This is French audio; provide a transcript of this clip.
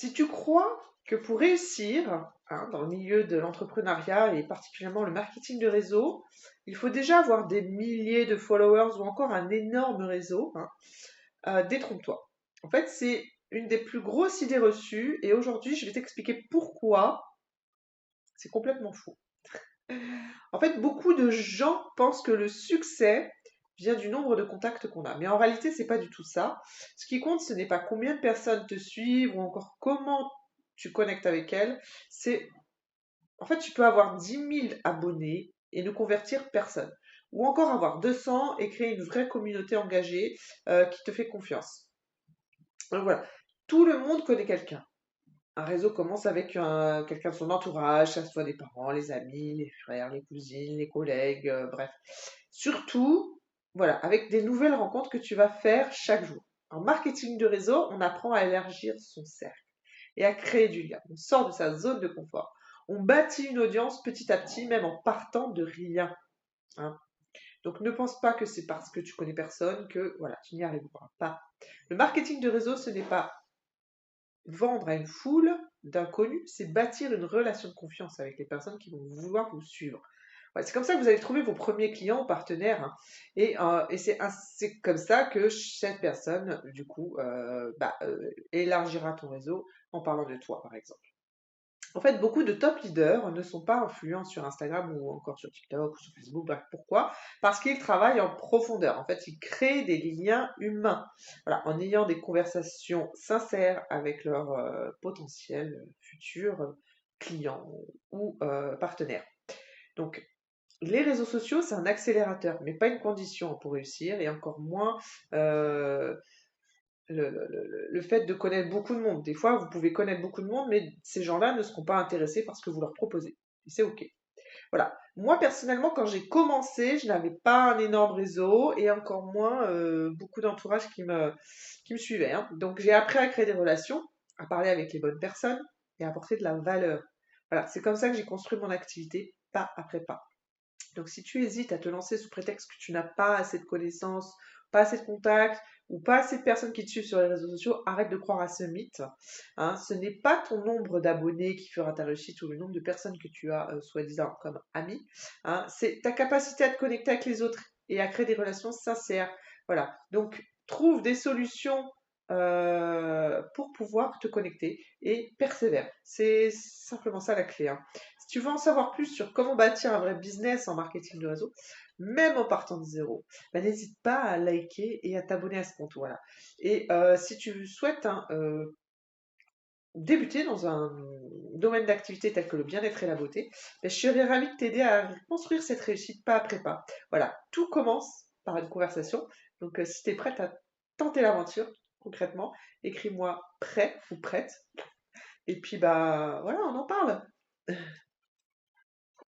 Si tu crois que pour réussir, dans le milieu de l'entrepreneuriat et particulièrement le marketing de réseau, il faut déjà avoir des milliers de followers ou encore un énorme réseau, détrompe-toi. En fait, c'est une des plus grosses idées reçues et aujourd'hui, je vais t'expliquer pourquoi c'est complètement faux. En fait, beaucoup de gens pensent que le succès vient du nombre de contacts qu'on a. Mais en réalité, c'est pas du tout ça. Ce qui compte, ce n'est pas combien de personnes te suivent ou encore comment tu connectes avec elles. C'est, en fait, tu peux avoir 10 000 abonnés et ne convertir personne. Ou encore avoir 200 et créer une vraie communauté engagée qui te fait confiance. Donc voilà, tout le monde connaît quelqu'un. Un réseau commence avec quelqu'un de son entourage, que ce soit des parents, les amis, les frères, les cousines, les collègues, bref. Surtout, voilà, avec des nouvelles rencontres que tu vas faire chaque jour. En marketing de réseau, on apprend à élargir son cercle et à créer du lien. On sort de sa zone de confort. On bâtit une audience petit à petit, même en partant de rien, hein. Donc ne pense pas que c'est parce que tu connais personne que voilà, tu n'y arriveras pas. Le marketing de réseau, ce n'est pas vendre à une foule d'inconnus, c'est bâtir une relation de confiance avec les personnes qui vont vouloir vous suivre. Ouais, c'est comme ça que vous allez trouver vos premiers clients ou partenaires, hein. Et c'est comme ça que cette personne, du coup, élargira ton réseau en parlant de toi, par exemple. En fait, beaucoup de top leaders ne sont pas influents sur Instagram ou encore sur TikTok ou sur Facebook. Bref, pourquoi? Parce qu'ils travaillent en profondeur. En fait, ils créent des liens humains. Voilà, en ayant des conversations sincères avec leurs potentiels futurs clients ou partenaires. Donc, les réseaux sociaux, c'est un accélérateur, mais pas une condition pour réussir, et encore moins euh, le fait de connaître beaucoup de monde. Des fois, vous pouvez connaître beaucoup de monde, mais ces gens-là ne seront pas intéressés par ce que vous leur proposez. Et c'est OK. Voilà. Moi, personnellement, quand j'ai commencé, je n'avais pas un énorme réseau et encore moins beaucoup d'entourage qui me suivait, hein. Donc, j'ai appris à créer des relations, à parler avec les bonnes personnes et à apporter de la valeur. Voilà. C'est comme ça que j'ai construit mon activité, pas après pas. Donc, si tu hésites à te lancer sous prétexte que tu n'as pas assez de connaissances, pas assez de contacts ou pas assez de personnes qui te suivent sur les réseaux sociaux, arrête de croire à ce mythe, hein. Ce n'est pas ton nombre d'abonnés qui fera ta réussite ou le nombre de personnes que tu as soi-disant comme amis, hein. C'est ta capacité à te connecter avec les autres et à créer des relations sincères. Voilà. Donc, trouve des solutions pour pouvoir te connecter et persévère. C'est simplement ça la clé, hein. Si tu veux en savoir plus sur comment bâtir un vrai business en marketing de réseau, même en partant de zéro, n'hésite pas à liker et à t'abonner à ce compte. Voilà. Et si tu souhaites débuter dans un domaine d'activité tel que le bien-être et la beauté, je serais ravie de t'aider à construire cette réussite pas après pas. Voilà, tout commence par une conversation. Donc si tu es prête à tenter l'aventure, concrètement, écris-moi prêt ou prête. Et puis bah voilà, on en parle.